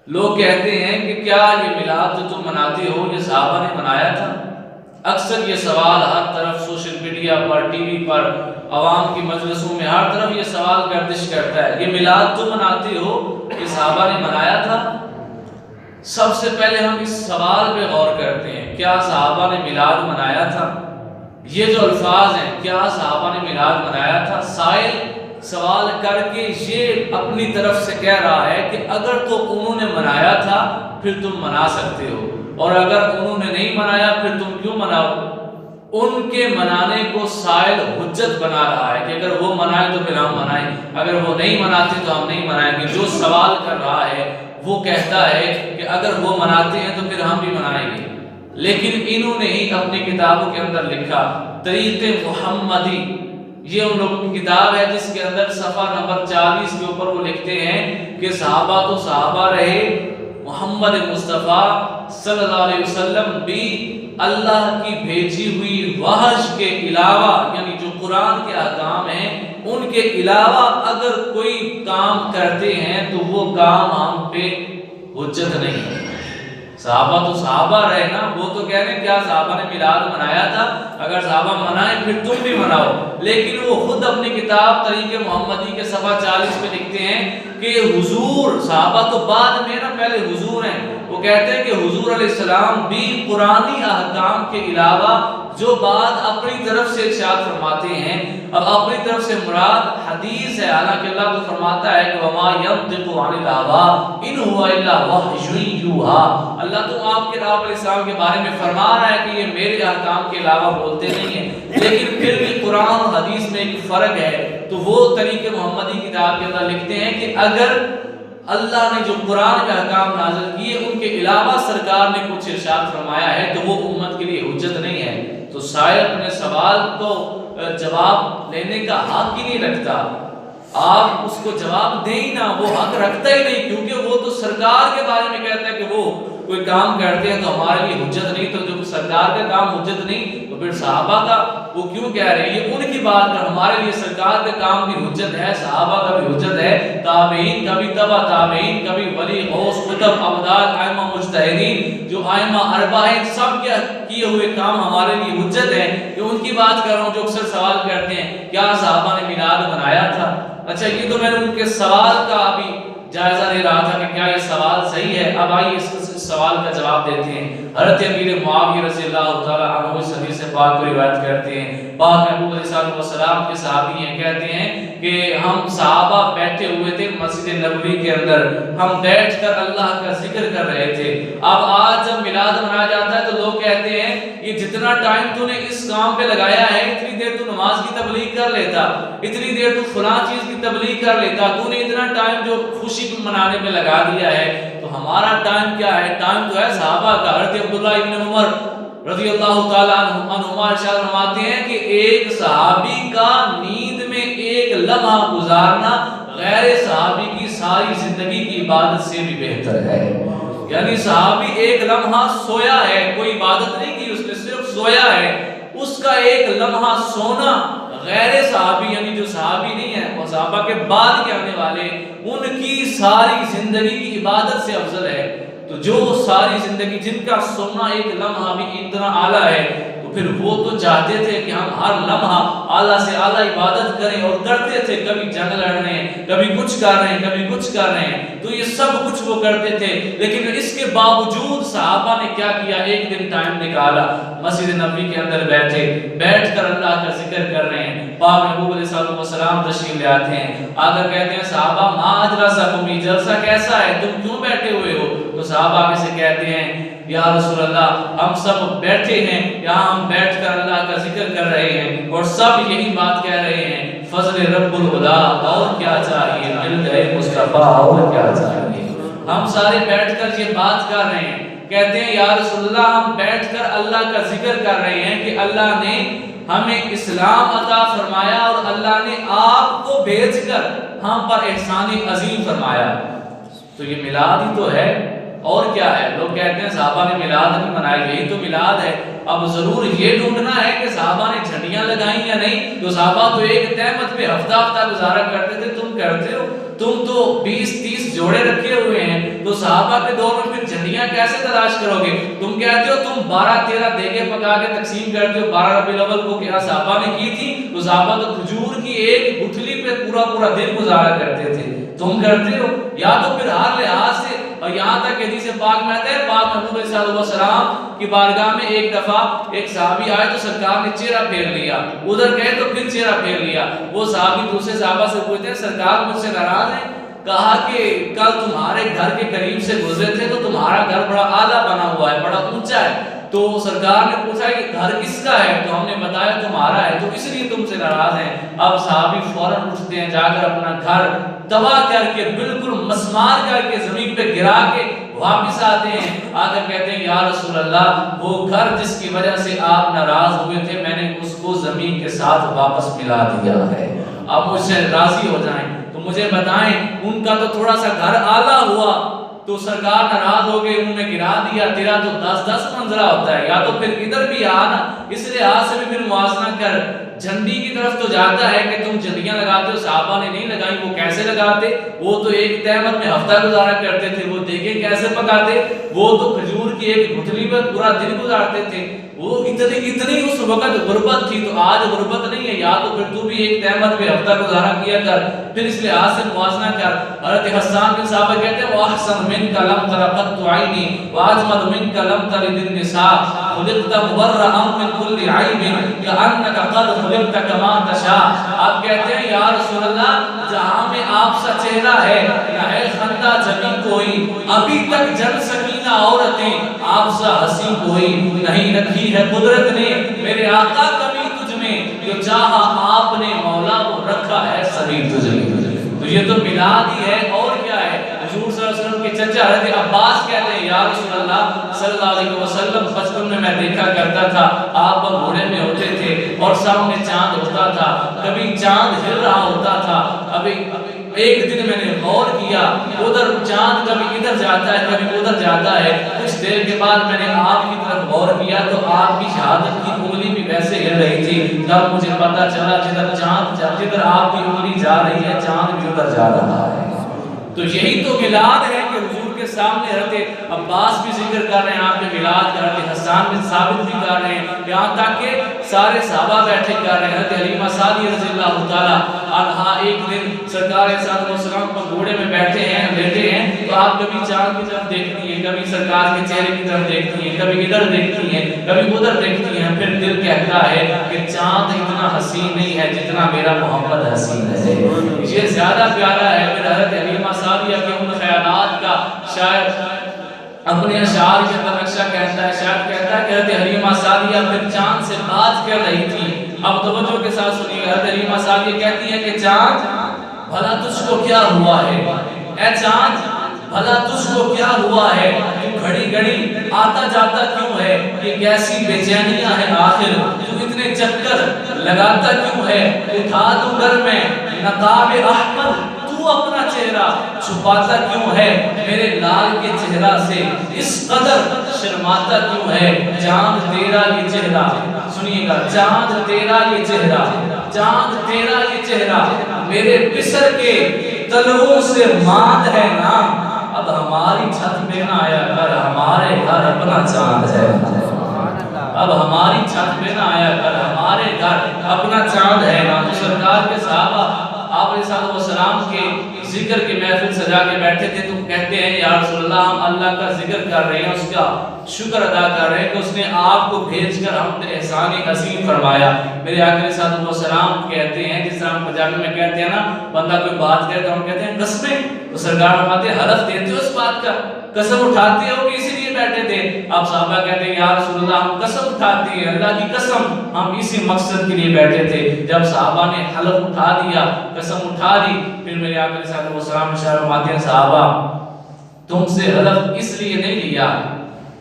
لوگ کہتے ہیں کہ کیا یہ میلاد جو تم مناتے ہو یہ صحابہ نے منایا تھا؟ اکثر یہ سوال ہر طرف سوشل میڈیا پر، ٹی وی پر، عوام کی مجلسوں میں ہر طرف یہ سوال گردش کرتا ہے، یہ میلاد جو مناتے ہو یہ صحابہ نے منایا تھا؟ سب سے پہلے ہم اس سوال پہ غور کرتے ہیں، کیا صحابہ نے میلاد منایا تھا؟ یہ جو الفاظ ہیں، کیا صحابہ نے میلاد منایا تھا؟ سائل سوال کر کے یہ اپنی طرف سے کہہ رہا ہے کہ اگر تو انہوں نے منایا تھا پھر تم منا سکتے ہو، اور اگر انہوں نے نہیں منایا پھر تم کیوں مناؤ؟ ان کے منانے کو سائل حجت بنا رہا ہے کہ اگر وہ منائے تو پھر ہم منائیں، اگر وہ نہیں مناتے تو ہم نہیں منائیں گے۔ جو سوال کر رہا ہے وہ کہتا ہے کہ اگر وہ مناتے ہیں تو پھر ہم بھی منائیں گے، لیکن انہوں نے ہی اپنی کتابوں کے اندر لکھا طریق محمدی، یہ ان لوگوں کی کتاب ہے جس کے اندر صفحہ نمبر 40 کے اوپر وہ لکھتے ہیں کہ صحابہ تو صحابہ رہے، محمد مصطفیٰ صلی اللہ علیہ وسلم بھی اللہ کی بھیجی ہوئی وحش کے علاوہ، یعنی جو قرآن کے احکام ہیں ان کے علاوہ اگر کوئی کام کرتے ہیں تو وہ کام ہم پہ حجت نہیں ہے۔ صحابہ تو صحابہ رہے نا، وہ تو کہہ رہے ہیں کیا صحابہ نے میلاد منایا تھا؟ اگر صحابہ منائے پھر تم بھی مناؤ، لیکن وہ خود اپنی کتاب طریق محمدی کے صفحہ 40 میں لکھتے ہیں کہ حضور، صحابہ تو بعد میں نا، پہلے حضور ہیں، وہ کہتے ہیں کہ حضور علیہ السلام بھی قرآنی احکام کے علاوہ جو بات اپنی طرف سے ارشاد فرماتے ہیں، اب اپنی طرف سے مراد حدیث ہے، حالانکہ اللہ تو فرماتا ہے کہ وما ينطق عن الهوى ان هو الا وحی یوحی، اللہ تو آپ کے آپ علیہ السلام کے بارے میں فرما رہا ہے کہ یہ میرے احکام کے علاوہ بولتے نہیں ہیں، لیکن پھر بھی قرآن اور حدیث میں ایک فرق ہے۔ تو وہ طریق محمدی کتاب کے اندر لکھتے ہیں کہ اگر اللہ نے جو قرآن کے احکام نازل کیے ان کے علاوہ سرکار نے کچھ ارشاد فرمایا ہے تو وہ امت کے لیے حجت نہیں ہے۔ تو شاید اپنے سوال کو جواب لینے کا حق ہی نہیں رکھتا، آپ اس کو جواب دیں ہی نہ، وہ حق رکھتا ہی نہیں، کیونکہ وہ تو سرکار کے بارے میں کہتا ہے کہ وہ کوئی کام کرتے ہیں تو ہمارے لیے حجت نہیں، تو جب سرکار کا کام حجت نہیں تو پھر صحابہ کا وہ کیوں کہہ رہے ہیں؟ یہ ان کی بات کر، ہمارے لیے سرکار کا کام بھی حجت ہے، صحابہ کا بھی حجت ہے، تابعین کا بھی، تبع تابعین کا بھی، ولی غوث قطب ابدال ائمہ مجتہدین جو ائمہ اربعہ ہیں سب کے کیے ہوئے کام ہمارے لیے حجت ہے۔ یہ ان کی بات کر رہا ہوں جو اکثر سوال کرتے ہیں کیا صحابہ نے میلاد منایا تھا؟ اچھا، یہ تو میں نے ان کے سوال کا ابھی جائزہ لے رہا تھا کہ کیا یہ سوال صحیح ہے، اب آئیے اس سوال کا جواب دیتے ہیں۔ حضرت امیر معاویہ رضی اللہ تعالیٰ عنہ اس حدیث پاک کو روایت کرتے ہیں، پاک محبوب علیہ السلام کے صحابی ہیں، کہتے ہیں کہ ہم صحابہ بیٹھے ہوئے تھے مسجد نبوی کے اندر، ہم بیٹھ کر اللہ کا ذکر کر رہے تھے۔ اب آج جب میلاد منایا جاتا ہے تو لوگ کہتے ہیں یہ جتنا ٹائم تو نے اس کام پہ لگایا ہے، اتنی دیر تو نماز کی تبلیغ کر لیتا، اتنی دیر تو فلاں چیز کی تبلیغ کر لیتا، تو نے اتنا ٹائم جو خوشی منانے میں لگا دیا ہے، تو ہمارا ٹائم کیا ہے؟ ٹائم تو ہے صحابہ کا۔ حضرت عبداللہ ابن عمر رضی اللہ تعالیٰ عنہما ارشاد فرماتے ہیں کہ ایک صحابی کا نیند میں ایک لمحہ گزارنا غیر صحابی کی ساری زندگی کی عبادت سے بھی بہتر ہے۔ یعنی صحابی ایک لمحہ سویا ہے، کوئی عبادت نہیں کی، اس نے صرف سویا ہے، اس کا ایک لمحہ سونا غیر صحابی یعنی جو صحابی نہیں ہے، وہ صحابہ کے بعد کے آنے والے، ان کی ساری زندگی کی عبادت سے افضل ہے۔ تو جو ساری زندگی جن کا سونا ایک لمحہ بھی اتنا اعلیٰ ہے، تو پھر وہ تو چاہتے تھے کہ ہم ہر لمحہ اعلیٰ سے اعلیٰ عبادت کریں، اور کرتے تھے، کبھی جنگ لڑ رہے ہیں، کبھی کچھ کر رہے ہیں، کبھی کچھ کر رہے ہیں، تو یہ سب کچھ وہ کرتے تھے۔ لیکن اس کے باوجود صحابہ نے کیا کیا؟ ایک دن ٹائم نکالا، مسجد نبوی کے اندر بیٹھ کر اللہ کا ذکر کر رہے ہیں۔ پاک محبوب علیہ السلام تشریف لے آتے ہیں، آ کر کہتے ہیں صحابہ ما اجلسکم، یہ جلسہ کیسا ہے، تم کیوں بیٹھے ہوئے ہو؟ تو صحابہ آگے سے کہتے ہیں یا رسول اللہ ہم سب بیٹھے ہیں یہاں، ہم بیٹھ کر اللہ کا ذکر کر رہے ہیں اور سب یہی بات کہہ رہے ہیں، فضل رب العلا، اور کیا چاہیے، ملت مصطفیٰ، اور کیا چاہیے۔ ہم سارے بیٹھ کر یہ بات کر رہے ہیں، کہتے ہیں یا رسول اللہ ہم بیٹھ کر اللہ کا ذکر کر رہے ہیں کہ اللہ نے ہمیں اسلام عطا فرمایا اور اللہ نے آپ کو بھیج کر ہم پر احسان عظیم فرمایا۔ تو یہ میلاد ہی تو ہے، اور کیا ہے؟ لوگ کہتے ہیں صحابہ نے میلاد نہیں منایا، یہی تو میلاد ہے۔ اب ضرور یہ ڈھونڈنا ہے کہ صحابہ نے جھنڈیاں لگائیں یا نہیں، تو صحابہ تو ایک تہمت پہ ہفتہ ہفتہ گزارا کرتے تھے، تم کرتے ہو، تم تو 20-30 جوڑے رکھے ہوئے ہیں، تو صحابہ کے دور میں پھر جھنڈیاں کیسے تلاش کرو گے؟ تم کہتے ہو تم 12-13 دیگیں پکا کے تقسیم کرتے ہو 12 ربیع الاول کو، کیا صحابہ نے کی تھی؟ تو صحابہ تو کھجور کی ایک گٹھلی پہ پورا دن گزارا کرتے تھے، تم کرتے ہو؟ یا تو پھر ہر لحاظ سے، اور یہاں تک کہ حدیث پاک میں آتا ہے پاک محبوب صلی اللہ علیہ وسلم کی بارگاہ میں ایک دفعہ ایک صحابی آئے تو سرکار نے چہرہ پھیر لیا، ادھر گئے تو پھر چہرہ پھیر لیا۔ وہ صحابی دوسرے صحابہ سے پوچھتے ہیں سرکار مجھ سے ناراض ہیں؟ کہا کہ کل تمہارے گھر کے قریب سے گزرے تھے تو تمہارا گھر بڑا اعلیٰ بنا ہوا ہے، بڑا اونچا ہے، تو سرکار نے پوچھا کہ گھر کس کا ہے؟ تو ہم نے بتایا تمہارا ہے، تو اس لیے تم سے ناراض ہیں۔ اب صحابی فوراً اٹھتے ہیں، جا کر اپنا گھر تباہ کر کے بالکل مسمار کر کے زمین پہ گرا کے واپس آتے ہیں، آ کر کہتے ہیں یا رسول اللہ وہ گھر جس کی وجہ سے آپ ناراض ہوئے تھے میں نے اس کو زمین کے ساتھ واپس ملا دیا ہے، آپ مجھ سے راضی ہو جائیں۔ تو مجھے بتائیں ان کا تو تھوڑا سا گھر اعلیٰ ہوا تو سرکار ناراض ہو گئے، انہوں نے گرا دیا، تیرا تو 10 منزلہ ہوتا ہے، یا تو پھر ادھر بھی آنا، اس لحاظ سے بھی پھر موازنہ کر۔ جھنڈی کی طرف تو جاتا ہے کہ تم جھنڈیاں لگاتے ہو، صحابہ نے نہیں لگائی، وہ کیسے لگاتے؟ وہ تو ایک تہمت میں ہفتہ گزارا کرتے تھے، وہ دیگیں کیسے پکاتے؟ وہ تو کھجور کی ایک گٹھلی پر پورا دن گزارتے تھے، وہ اتنی اس وقت غربت تھی، تو آج غربت نہیں ہے، یا تو پھر تو بھی ایک تہمت میں ہفتہ گزارا کیا کر، پھر اس لحاظ سے موازنہ کر۔ حضرت حسان بن ثابت کہتے ہیں وَأَحْسَنُ مِنْكَ لَمْ تَرَ قَطُّ عَيْنِي وَأَجْمَلُ مِنْكَ لَمْ تَلِدِ النِّسَاءُ خُلِقْتَ مُبَرَّأً مِنْ كُلِّ عَيْبٍ كَأَنَّكَ قَدْ خُلِقْتَ كَمَا تَشَاءُ۔ آپ کہتے ہیں یا رسول اللہ جہاں میں آپ سا چہرہ ہے نہ ہے خندہ جبیں کوئی، ابھی تک جن سکینہ عورتیں آپ سا ہنسی کوئی نہیں، رکھی ہے قدرت نے میرے آقا کمی تجھ میں، جو چاہا آپ نے مولا وہ رکھا ہے سبھی تجھ میں۔ تو یہ تو میلاد ہی ہے، اور کیا ہے؟ حضور صلی اللہ علیہ وسلم کے چچا حضرت عباس کہتے ہیں یا رسول اللہ صلی اللہ علیہ وسلم بچپن میں دیکھا کرتا تھا آپ گھوڑے میں ہوتے تھے اور سامنے چاند ہوتا تھا، کبھی چاند ہل رہا ہوتا تھا، ابھی ایک دن میں نے غور کیا ادھر چاند کبھی ادھر جاتا ہے کبھی ادھر جاتا ہے، کچھ دیر کے بعد میں نے آپ کی طرف غور کیا تو آپ کی شہادت کی انگلی بھی ویسے ہل رہی تھی، تب مجھے پتا چلا جدھر چاند جدھر آپ کی انگلی جا رہی ہے چاند بھی ادھر جا رہا ہے۔ تو یہی تو میلاد ہے کہ حضور کے سامنے حضرت عباس بھی ذکر کر رہے ہیں آپ کے میلاد کا، حضرت حسان بن ثابت بھی کر رہے ہیں، یہاں تک کہ سارے صحابہ بیٹھے کر رہے ہیں۔ حضرت حلیمہ سعدیہ رضی اللہ تعالیٰ عنہا ایک دن سرکار صلی اللہ علیہ وسلم پر گھوڑے میں بیٹھے ہیں بیٹھے ہیں تو آپ کبھی چاند کی طرف دیکھتی ہیں، کبھی سرکار کے چہرے کی طرف دیکھتی ہیں، کبھی ادھر دیکھتی ہیں، کبھی ادھر دیکھتی ہیں، پھر دل کہتا ہے کہ چاند اتنا حسین نہیں ہے جتنا میرا محمد حسین ہے، یہ زیادہ پیارا ہے۔ پھر حضرت حلیمہ سعدیہ کے ان خیالات کا شاعر اپنے اشعار کے اندر نقشہ کہتا ہے، شاعر کہتا ہے کہ حضرت حلیمہ سعدیہ پھر چاند سے بات کر رہی تھی، اب توجہ کے ساتھ سنیے، حضرت حلیمہ سعدیہ کہتی ہے کہ چاند بھلا تجھ کو کیا ہوا ہے، اے چاند بھلا تجھ کو کیا ہوا ہے، تو گھڑی گھڑی آتا جاتا کیوں ہے، یہ کیسی بے چینیاں ہیں آخر، تو اتنے چکر لگاتا کیوں ہے، اٹھا دوں گھر میں نقاب احمر تو اپنا چہرہ چھپاتا کیوں ہے، میرے لال کے چہرہ سے اس قدر شرماتا کیوں ہے، چاند تیرا یہ چہرہ، سنیے گا، چاند تیرا یہ چہرہ، چاند تیرا یہ چہرہ میرے بسر کے تلووں سے ماند ہے نام، اب ہماری چھت پہ نہ آیا کر ہمارے گھر اپنا چاند ہے، اب ہماری چھت پہ نہ آیا کر ہمارے گھر اپنا چاند ہے نا۔ تو سرکار کے صحابہ آپ علیہ السلام کے ذکر کی محفل سجا کے بیٹھے تھے تو کہتے ہیں یا رسول اللہ ہم اللہ کا ذکر کر رہے ہیں، اس کا شکر ادا کر رہے ہیں کہ اس نے آپ کو بھیج کر ہم نے احسان عظیم فرمایا۔ میرے آقا علیہ السلام کہتے ہیں جس طرح ہم پنجابی میں کہتے ہیں نا بندہ کوئی بات کرے تو ہم کہتے ہیں قسمیں، تو سرکار فرماتے ہیں حلف دیتے ہو اس بات کا، قسم اٹھاتے ہو کہ اسی لیے بیٹھے تھے؟ آپ صحابہ کہتے ہیں یا رسول اللہ ہم قسم اٹھاتے ہیں، اللہ کی قسم ہم اسی مقصد کے لیے بیٹھے تھے۔ جب صحابہ نے حلف اٹھا دیا، قسم اٹھا دی، پھر میرے آقا علیہ السلام اشارہ فرماتے ہیں صحابہ تم سے حلف اس لیے نہیں لیا،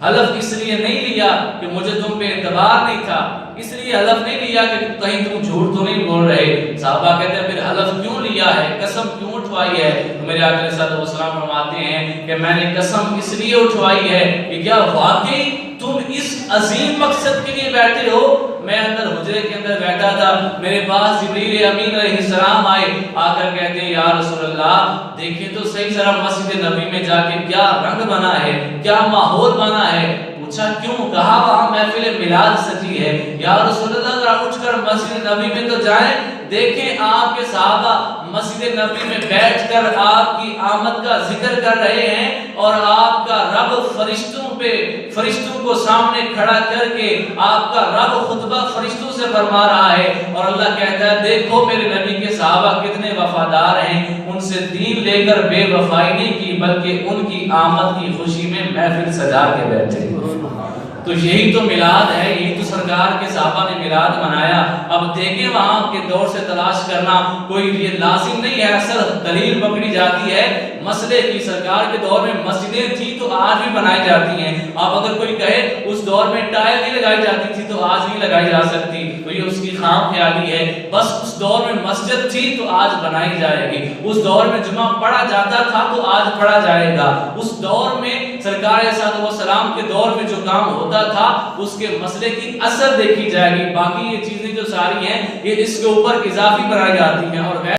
حلف اس لیے نہیں لیا کہ مجھے تم پہ اعتبار نہیں تھا، اس لیے حلف نہیں لیا کہ کہیں تم جھوٹ تو نہیں بول رہے۔ صحابہ کہتے ہیں پھر حلف کیوں لیا ہے، قسم کیوں اٹھوائی ہے؟ تو میرے آقا علیہ السلام فرماتے ہیں کہ میں نے قسم اس لیے اٹھوائی ہے کہ کیا واقعی تم اس عظیم مقصد کے لیے بیٹھے ہو میں اندر حجرے کے اندر بیٹھا تھا، میرے پاس جبریل امین علیہ السلام آئے، آ کر کہتے ہیں یا رسول اللہ دیکھیں تو صحیح ذرا مسجد نبی میں جا کے کیا رنگ بنا ہے، کیا ماحول بنا ہے۔ پوچھا کیوں؟ کہا وہاں محفل میلاد سجی ہے۔ یا رسول اللہ ذرا اٹھ کر مسجد نبی میں تو جائیں، دیکھیں آپ کے صحابہ مسجد نبی میں بیٹھ کر آپ کی آمد کا ذکر کر رہے ہیں، اور آپ کا رب فرشتوں کو سامنے کھڑا کر کے آپ کا رب خطبہ فرشتوں سے فرما رہا ہے، اور اللہ کہتا ہے دیکھو میرے نبی کے صحابہ کتنے وفادار ہیں، ان سے دین لے کر بے وفائی نہیں کی بلکہ ان کی آمد کی خوشی میں محفل سجا کے بیٹھے۔ تو یہی تو میلاد ہے، یہی تو سرکار کے صحابہ نے میلاد منایا۔ اب دیکھیں وہاں کے دور سے تلاش کرنا کوئی یہ لازم نہیں ہے، اصل دلیل پکڑی جاتی ہے مسئلے کی۔ سرکار کے دور میں مسجدیں تھی تو آج بھی بنائی جاتی ہیں۔ اب اگر کوئی کہے اس دور میں ٹائل نہیں لگائی جاتی تھی تو آج نہیں لگائی جا سکتی، تو یہ اس کی خام خیالی ہے۔ بس اس دور میں مسجد تھی تو آج بنائی جائے گی، اس دور میں جمعہ پڑھا جاتا تھا تو آج پڑھا جائے گا، اس دور میں سرکار صلی اللہ علیہ وسلم کے دور میں جو کام ہوتا تھا اس کے مسئلے کی اثر دیکھی جائے گی۔ باقی یہ چیزیں جو ساری ہیں یہ اس کے اوپر اضافی بنائی جاتی ہیں، اور